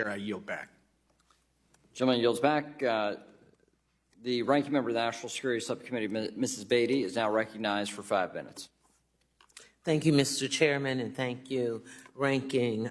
Chair, I yield back. Gentleman yields back. The ranking member of the National Security Subcommittee, Mrs. Beatty, is now recognized for 5 minutes. Thank you, Mr. Chairman, and thank you, Ranking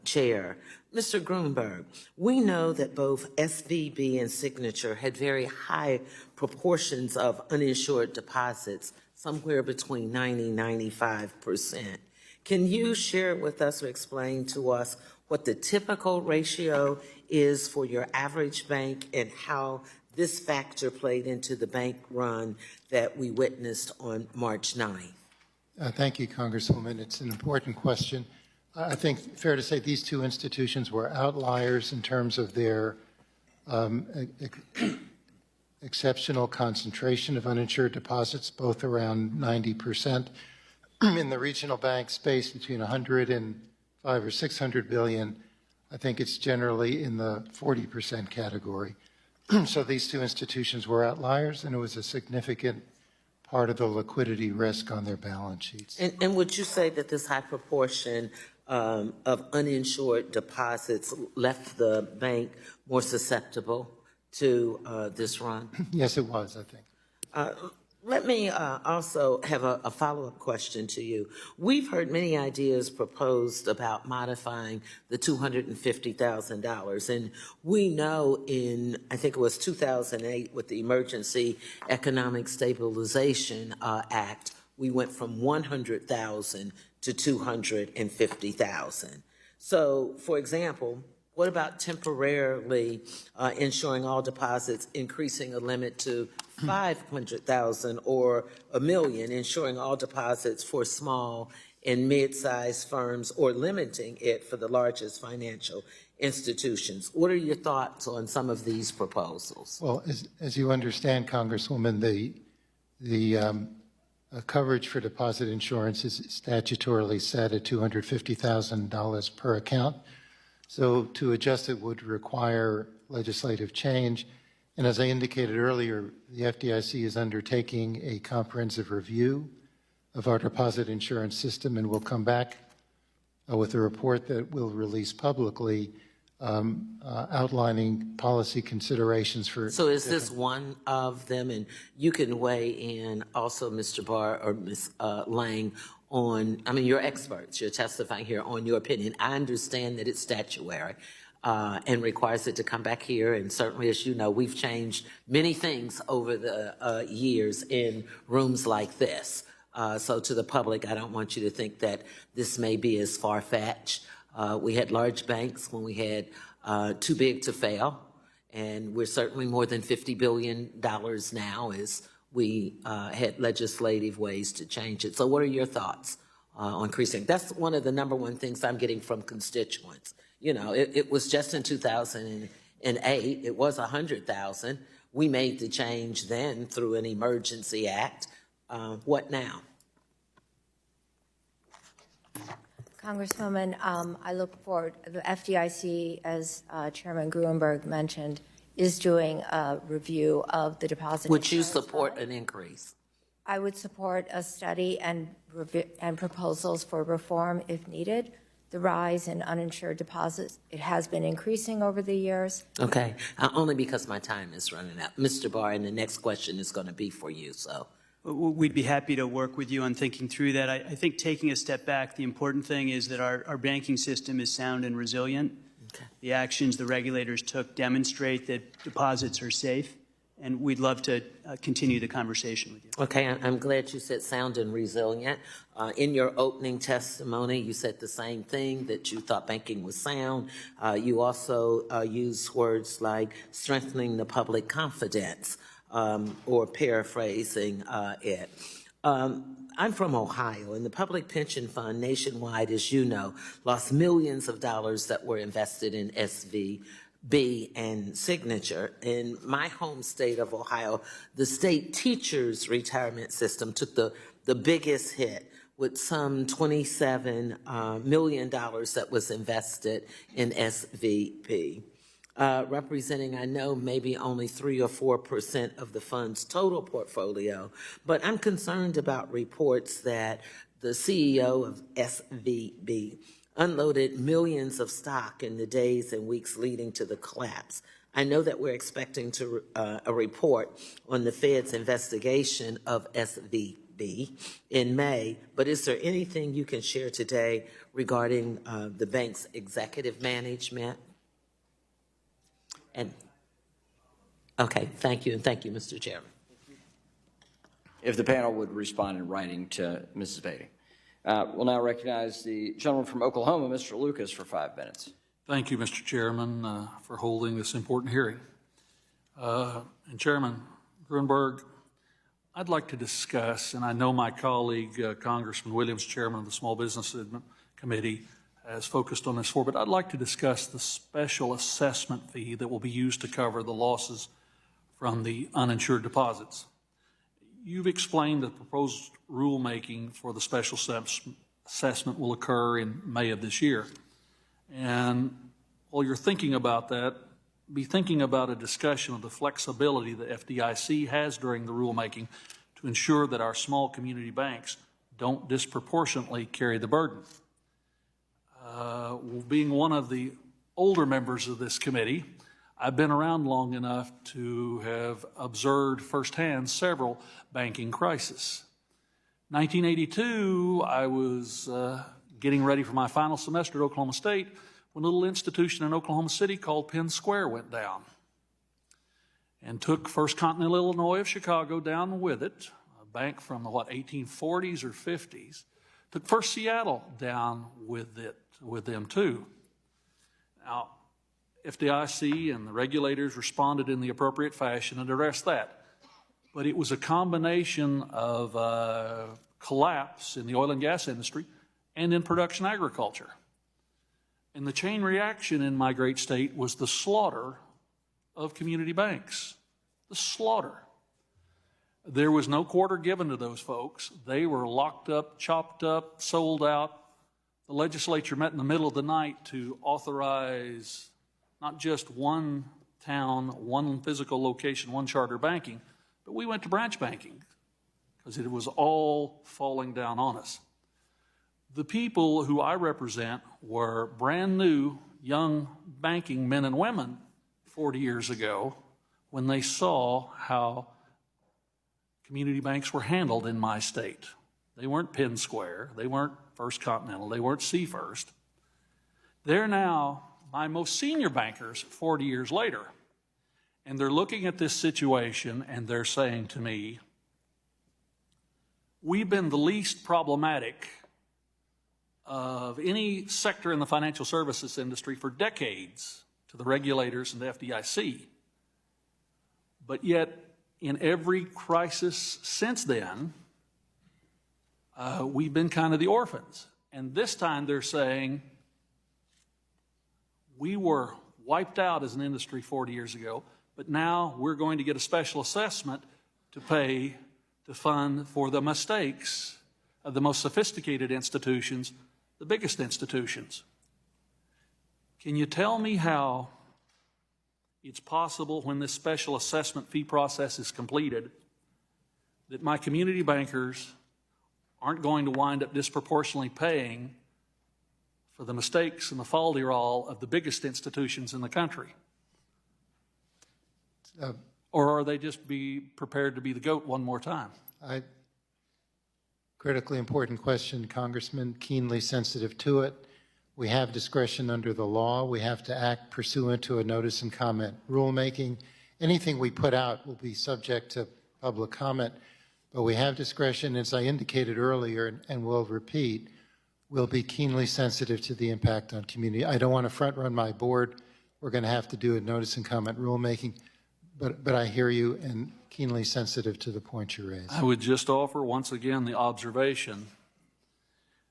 Chair. Mr. Grunberg, we know that both SVB and Signature had very high proportions of uninsured deposits, somewhere between 90 and 95%. Can you share with us or explain to us what the typical ratio is for your average bank and how this factor played into the bank run that we witnessed on March 9th? Thank you, Congresswoman. It's an important question. I think fair to say these two institutions were outliers in terms of their exceptional concentration of uninsured deposits, both around 90%. In the regional bank space, between 100 and 5 or 600 billion, I think it's generally in the 40% category. So these two institutions were outliers, and it was a significant part of the liquidity risk on their balance sheets. And would you say that this high proportion of uninsured deposits left the bank more susceptible to this run? Yes, it was, I think. Let me also have a follow-up question to you. We've heard many ideas proposed about modifying the $250,000, and we know in, I think it was 2008 with the Emergency Economic Stabilization Act, we went from 100,000 to 250,000. So, for example, what about temporarily insuring all deposits, increasing a limit to 500,000 or $1 million, insuring all deposits for small and mid-sized firms, or limiting it for the largest financial institutions? What are your thoughts on some of these proposals? Well, as you understand, Congresswoman, the coverage for deposit insurance is statutorily set at $250,000 per account. So to adjust it would require legislative change. And as I indicated earlier, the FDIC is undertaking a comprehensive review of our deposit insurance system, and we'll come back with a report that we'll release publicly outlining policy considerations for. So is this one of them? And you can weigh in also, Mr. Barr or Ms. Lang, on, I mean, you're experts, you're testifying here on your opinion. I understand that it's statutory and requires it to come back here, and certainly, as you know, we've changed many things over the years in rooms like this. So to the public, I don't want you to think that this may be as far-fetched. We had large banks when we had too big to fail, and we're certainly more than $50 billion now as we had legislative ways to change it. So what are your thoughts on increasing? That's one of the number one things I'm getting from constituents. You know, it was just in 2008, it was 100,000. We made the change then through an emergency act. What now? Congresswoman, I look forward, the FDIC, as Chairman Gruenberg mentioned, is doing a review of the deposit. Would you support an increase? I would support a study and proposals for reform if needed. The rise in uninsured deposits, it has been increasing over the years. Okay, only because my time is running out. Mr. Barr, and the next question is going to be for you, so. We'd be happy to work with you on thinking through that. I think taking a step back, the important thing is that our banking system is sound and resilient. Okay. The actions the regulators took demonstrate that deposits are safe, and we'd love to continue the conversation with you. Okay, I'm glad you said sound and resilient. In your opening testimony, you said the same thing, that you thought banking was sound. You also used words like strengthening the public confidence, or paraphrasing it. I'm from Ohio, and the Public Pension Fund nationwide, as you know, lost millions of dollars that were invested in SVB and Signature. In my home state of Ohio, the state teachers' retirement system took the biggest hit, with some $27 million that was invested in SVB. Representing, I know, maybe only 3 or 4% of the fund's total portfolio, but I'm concerned about reports that the CEO of SVB unloaded millions of stock in the days and weeks leading to the collapse. I know that we're expecting a report on the Fed's investigation of SVB in May, but is there anything you can share today regarding the bank's executive management? And okay, thank you, and thank you, Mr. Chairman. If the panel would respond in writing to Mrs. Beatty. We'll now recognize the gentleman from Oklahoma, Mr. Lucas, for 5 minutes. Thank you, Mr. Chairman, for holding this important hearing. And Chairman Grunberg, I'd like to discuss, and I know my colleague, Congressman Williams, Chairman of the Small Business Committee, has focused on this before, but I'd like to discuss the special assessment fee that will be used to cover the losses from the uninsured deposits. You've explained the proposed rulemaking for the special assessment will occur in May of this year. And while you're thinking about that, be thinking about a discussion of the flexibility the FDIC has during the rulemaking to ensure that our small community banks don't disproportionately carry the burden. Being one of the older members of this committee, I've been around long enough to have observed firsthand several banking crises. 1982, I was getting ready for my final semester at Oklahoma State when a little institution in Oklahoma City called Penn Square went down and took First Continental Illinois of Chicago down with it, a bank from the, 1840s or 50s, took First Seattle down with them too. Now, FDIC and the regulators responded in the appropriate fashion and addressed that. But it was a combination of collapse in the oil and gas industry and in production agriculture. And the chain reaction in my great state was the slaughter of community banks. The slaughter. There was no quarter given to those folks. They were locked up, chopped up, sold out. The legislature met in the middle of the night to authorize not just one town, one physical location, one charter banking, but we went to branch banking because it was all falling down on us. The people who I represent were brand new young banking men and women 40 years ago when they saw how community banks were handled in my state. They weren't Penn Square, they weren't First Continental, they weren't Seafirst. They're now my most senior bankers 40 years later. And they're looking at this situation and they're saying to me, we've been the least problematic of any sector in the financial services industry for decades to the regulators and the FDIC. But yet, in every crisis since then, we've been kind of the orphans. And this time they're saying, we were wiped out as an industry 40 years ago, but now we're going to get a special assessment to pay to fund for the mistakes of the most sophisticated institutions, the biggest institutions. Can you tell me how it's possible when this special assessment fee process is completed that my community bankers aren't going to wind up disproportionately paying for the mistakes and the falderall of the biggest institutions in the country? Or are they just be prepared to be the goat one more time? Critically important question, Congressman, keenly sensitive to it. We have discretion under the law. We have to act pursuant to a notice and comment rulemaking. Anything we put out will be subject to public comment, but we have discretion, as I indicated earlier, and will repeat, we'll be keenly sensitive to the impact on community. I don't want to front run my board. We're going to have to do a notice and comment rulemaking, but I hear you and keenly sensitive to the point you raised. I would just offer once again the observation.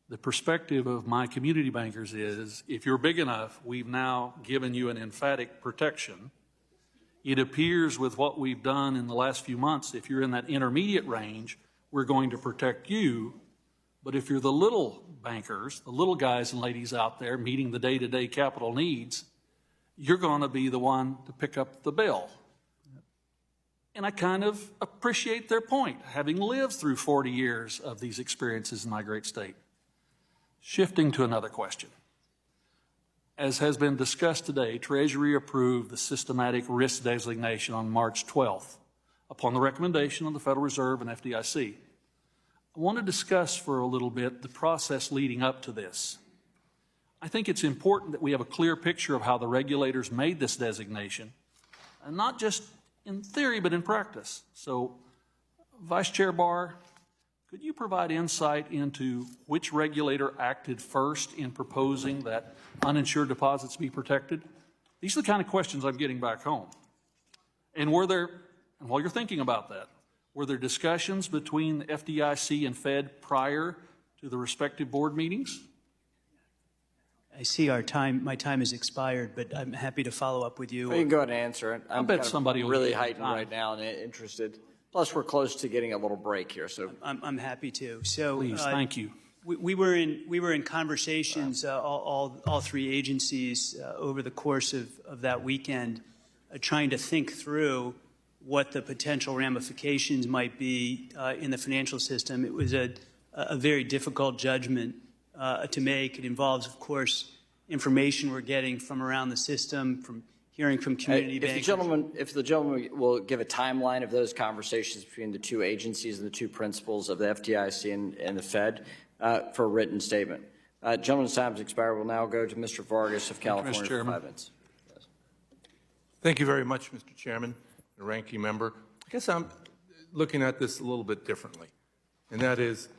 The perspective of my community bankers is, if you're big enough, we've now given you an emphatic protection. It appears with what we've done in the last few months, if you're in that intermediate range, we're going to protect you. But if you're the little bankers, the little guys and ladies out there meeting the day-to-day capital needs, you're going to be the one to pick up the bill. And I kind of appreciate their point, having lived through 40 years of these experiences in my great state. Shifting to another question. As has been discussed today, Treasury approved the systematic risk designation on March 12th upon the recommendation of the Federal Reserve and FDIC. I want to discuss for a little bit the process leading up to this. I think it's important that we have a clear picture of how the regulators made this designation, and not just in theory, but in practice. So, Vice Chair Barr, could you provide insight into which regulator acted first in proposing that uninsured deposits be protected? These are the kind of questions I'm getting back home. And while you're thinking about that, were there discussions between the FDIC and Fed prior to the respective board meetings? I see my time has expired, but I'm happy to follow up with you. You can go ahead and answer it. I'm bet kind of somebody will really give you heightened time. right now and interested. Plus, we're close to getting a little break here, so I'm happy to. So, Please, thank you. We were in conversations, all three agencies, over the course of that weekend, trying to think through what the potential ramifications might be in the financial system. It was a very difficult judgment to make. It involves, of course, information we're getting from around the system, from hearing from community bankers. If the gentleman will give a timeline of those conversations between the two agencies and the two principals of the FDIC and the Fed for a written statement. Gentleman's time has expired. We'll now go to Mr. Vargas of California Mr. for Chairman. 5 minutes. Yes. Thank you very much, Mr. Chairman, the ranking member. I guess I'm looking at this a little bit differently, and that is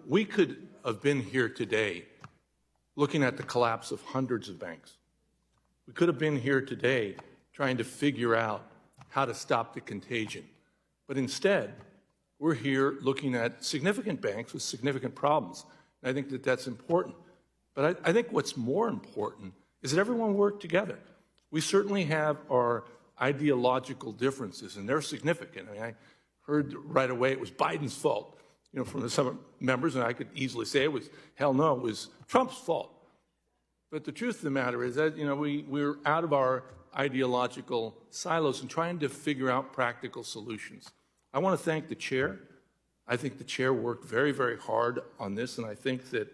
we could have been here today looking at the collapse of hundreds of banks. We could have been here today trying to figure out how to stop the contagion. But instead, we're here looking at significant banks with significant problems. And I think that that's important. But I think what's more important is that everyone worked together. We certainly have our ideological differences, and they're significant. I mean, I heard right away it was Biden's fault, from some members, and I could easily say it was Trump's fault. But the truth of the matter is that, we're out of our ideological silos and trying to figure out practical solutions. I want to thank the chair. I think the chair worked very, very hard on this, and I think that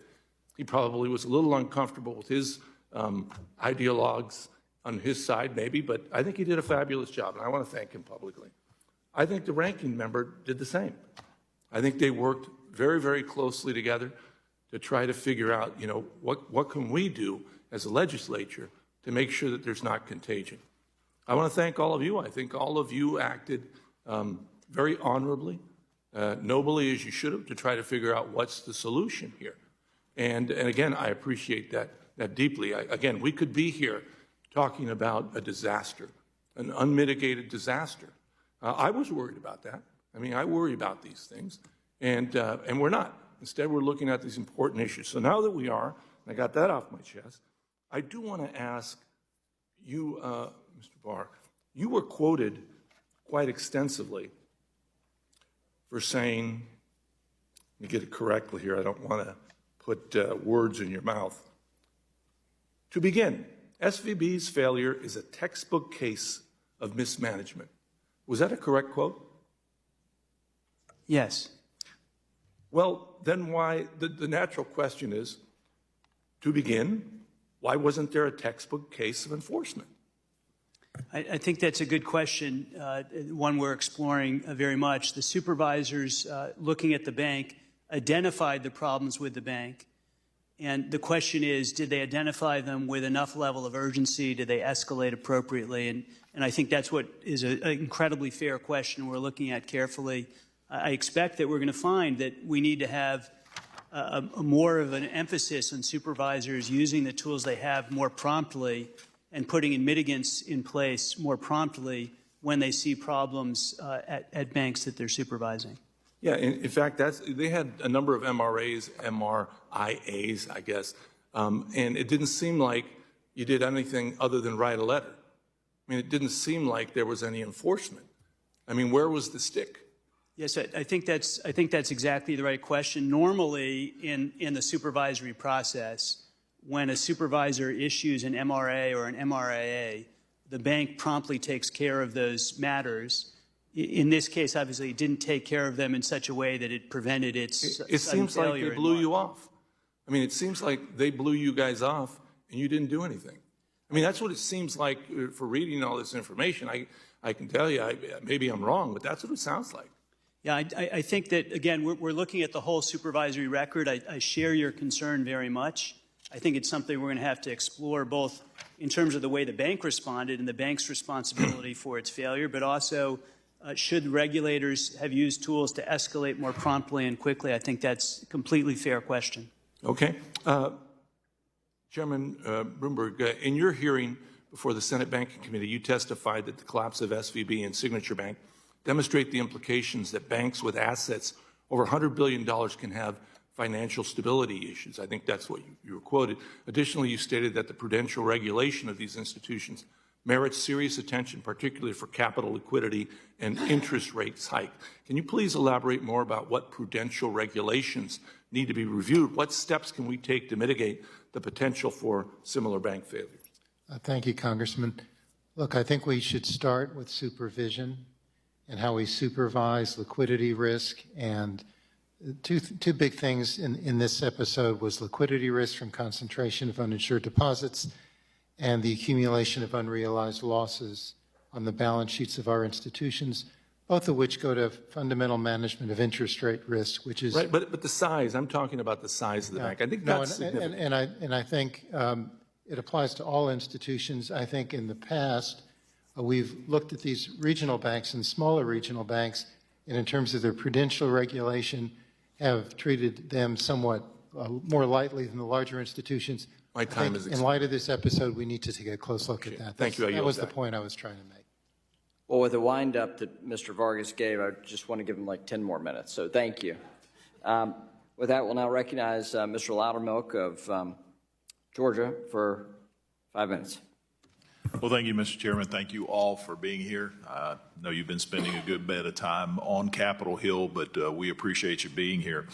he probably was a little uncomfortable with his ideologues on his side, maybe, but I think he did a fabulous job, and I want to thank him publicly. I think the ranking member did the same. I think they worked very, very closely together to try to figure out, what can we do as a legislature to make sure that there's not contagion. I want to thank all of you. I think all of you acted very honorably, nobly as you should have, to try to figure out what's the solution here. And again, I appreciate that deeply. Again, we could be here talking about a disaster, an unmitigated disaster. I was worried about that. I mean, I worry about these things, and we're not. Instead, we're looking at these important issues. So now that we are, and I got that off my chest, I do want to ask you, Mr. Barr, you were quoted quite extensively for saying, let me get it correctly here, I don't want to put words in your mouth. To begin, SVB's failure is a textbook case of mismanagement. Was that a correct quote? Yes. Well, then why, the natural question is, to begin, why wasn't there a textbook case of enforcement? I think that's a good question, one we're exploring very much. The supervisors looking at the bank identified the problems with the bank. And the question is, did they identify them with enough level of urgency? Did they escalate appropriately? And I think that's what is an incredibly fair question we're looking at carefully. I expect that we're going to find that we need to have more of an emphasis on supervisors using the tools they have more promptly and putting in mitigants in place more promptly when they see problems at banks that they're supervising. Yeah, in fact, they had a number of MRAs, MRIAs, I guess, and it didn't seem like you did anything other than write a letter. I mean, it didn't seem like there was any enforcement. I mean, where was the stick? Yes, I think that's exactly the right question. Normally, in the supervisory process, when a supervisor issues an MRA or an MRIA, the bank promptly takes care of those matters. In this case, obviously, it didn't take care of them in such a way that it prevented its It seems like they blew you off. I mean, it seems like they blew you guys off, and you didn't do anything. I mean, that's what it seems like for reading all this information. I can tell you, maybe I'm wrong, but that's what it sounds like. Yeah, I think that, again, we're looking at the whole supervisory record. I share your concern very much. I think it's something we're going to have to explore, both in terms of the way the bank responded and the bank's responsibility for its failure, but also should regulators have used tools to escalate more promptly and quickly. I think that's a completely fair question. Okay. Chairman Bloomberg, in your hearing before the Senate Banking Committee, you testified that the collapse of SVB and Signature Bank demonstrate the implications that banks with assets over $100 billion can have financial stability issues. I think that's what you were quoted. Additionally, you stated that the prudential regulation of these institutions merits serious attention, particularly for capital liquidity and interest rates hike. Can you please elaborate more about what prudential regulations need to be reviewed? What steps can we take to mitigate the potential for similar bank failures? Thank you, Congressman. Look, I think we should start with supervision and how we supervise liquidity risk. And two big things in this episode was liquidity risk from concentration of uninsured deposits and the accumulation of unrealized losses on the balance sheets of our institutions, both of which go to fundamental management of interest rate risk, which is... Right, but the size, I'm talking about the size of the bank. I think that's significant. And I think it applies to all institutions. I think in the past, we've looked at these regional banks and smaller regional banks, and in terms of their prudential regulation, have treated them somewhat more lightly than the larger institutions. My time is in light of this episode, we need to take a close look at that. Thank you. That was the point I was trying to make. Well, with the wind-up that Mr. Vargas gave, I just want to give him like 10 more minutes, so thank you. With that, we'll now recognize Mr. Loudermilk of Georgia for 5 minutes. Well, thank you, Mr. Chairman. Thank you all for being here. I know you've been spending a good bit of time on Capitol Hill, but we appreciate you being here.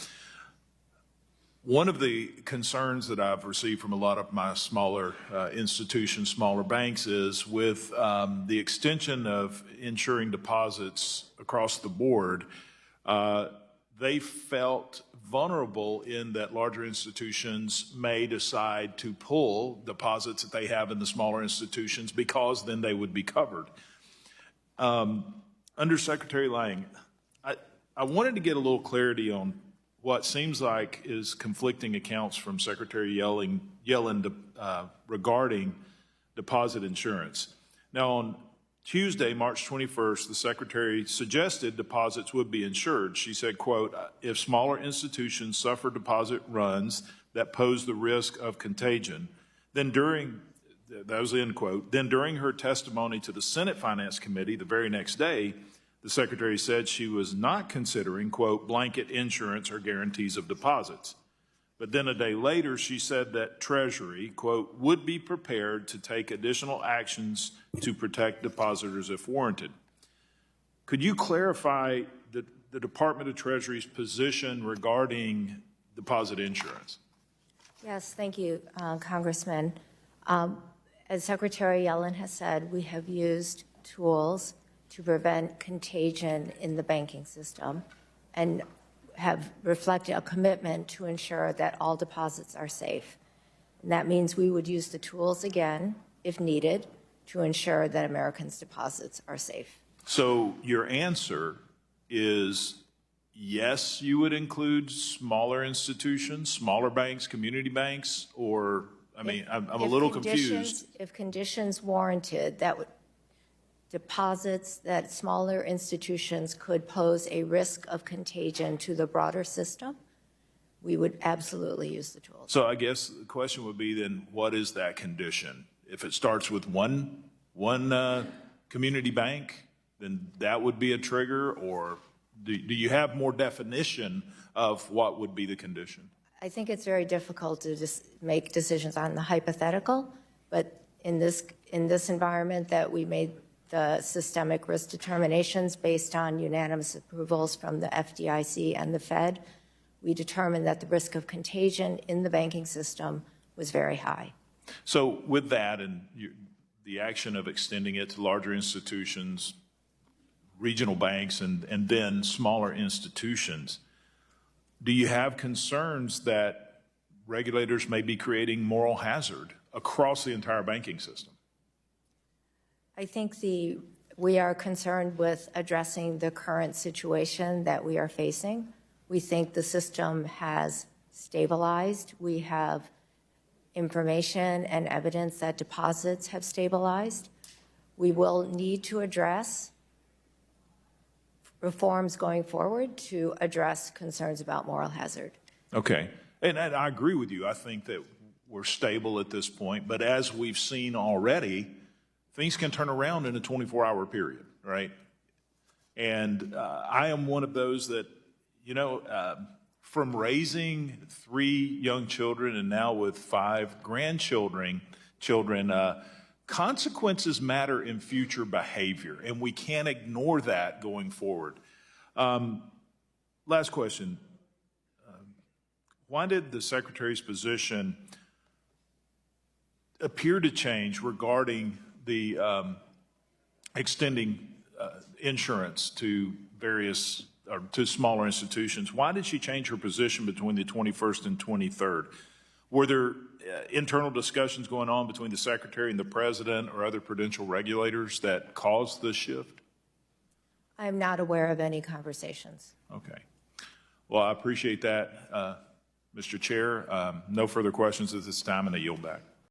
One of the concerns that I've received from a lot of my smaller institutions, smaller banks, is with the extension of insuring deposits across the board, they felt vulnerable in that larger institutions may decide to pull deposits that they have in the smaller institutions because then they would be covered. Under Secretary Lang, I wanted to get a little clarity on what seems like is conflicting accounts from Secretary Yellen regarding deposit insurance. Now, on Tuesday, March 21st, the Secretary suggested deposits would be insured. She said, quote, if smaller institutions suffer deposit runs that pose the risk of contagion, then during, that was the end quote, then during her testimony to the Senate Finance Committee the very next day, the Secretary said she was not considering, quote, blanket insurance or guarantees of deposits. But then a day later, she said that Treasury, quote, would be prepared to take additional actions to protect depositors if warranted. Could you clarify the Department of Treasury's position regarding deposit insurance? Yes, thank you, Congressman. As Secretary Yellen has said, we have used tools to prevent contagion in the banking system and have reflected a commitment to ensure that all deposits are safe. And that means we would use the tools again, if needed, to ensure that Americans' deposits are safe. So your answer is yes, you would include smaller institutions, smaller banks, community banks, or, I mean, I'm a little confused. If conditions warranted, that would, deposits that smaller institutions could pose a risk of contagion to the broader system, we would absolutely use the tools. So I guess the question would be then, what is that condition? If it starts with one community bank, then that would be a trigger, or do you have more definition of what would be the condition? I think it's very difficult to just make decisions on the hypothetical, but in this environment that we made the systemic risk determinations based on unanimous approvals from the FDIC and the Fed, we determined that the risk of contagion in the banking system was very high. So with that and the action of extending it to larger institutions, regional banks, and then smaller institutions, do you have concerns that regulators may be creating moral hazard across the entire banking system? I think we are concerned with addressing the current situation that we are facing. We think the system has stabilized. We have information and evidence that deposits have stabilized. We will need to address reforms going forward to address concerns about moral hazard. Okay. And I agree with you. I think that we're stable at this point. But as we've seen already, things can turn around in a 24-hour period, right? And I am one of those that, from raising 3 young children and now with 5 grandchildren, consequences matter in future behavior, and we can't ignore that going forward. Last question. Why did the Secretary's position appear to change regarding the extending insurance to various or to smaller institutions? Why did she change her position between the 21st and 23rd? Were there internal discussions going on between the Secretary and the President or other prudential regulators that caused the shift? I am not aware of any conversations. Okay. Well, I appreciate that, Mr. Chair. No further questions at this time, and I yield back.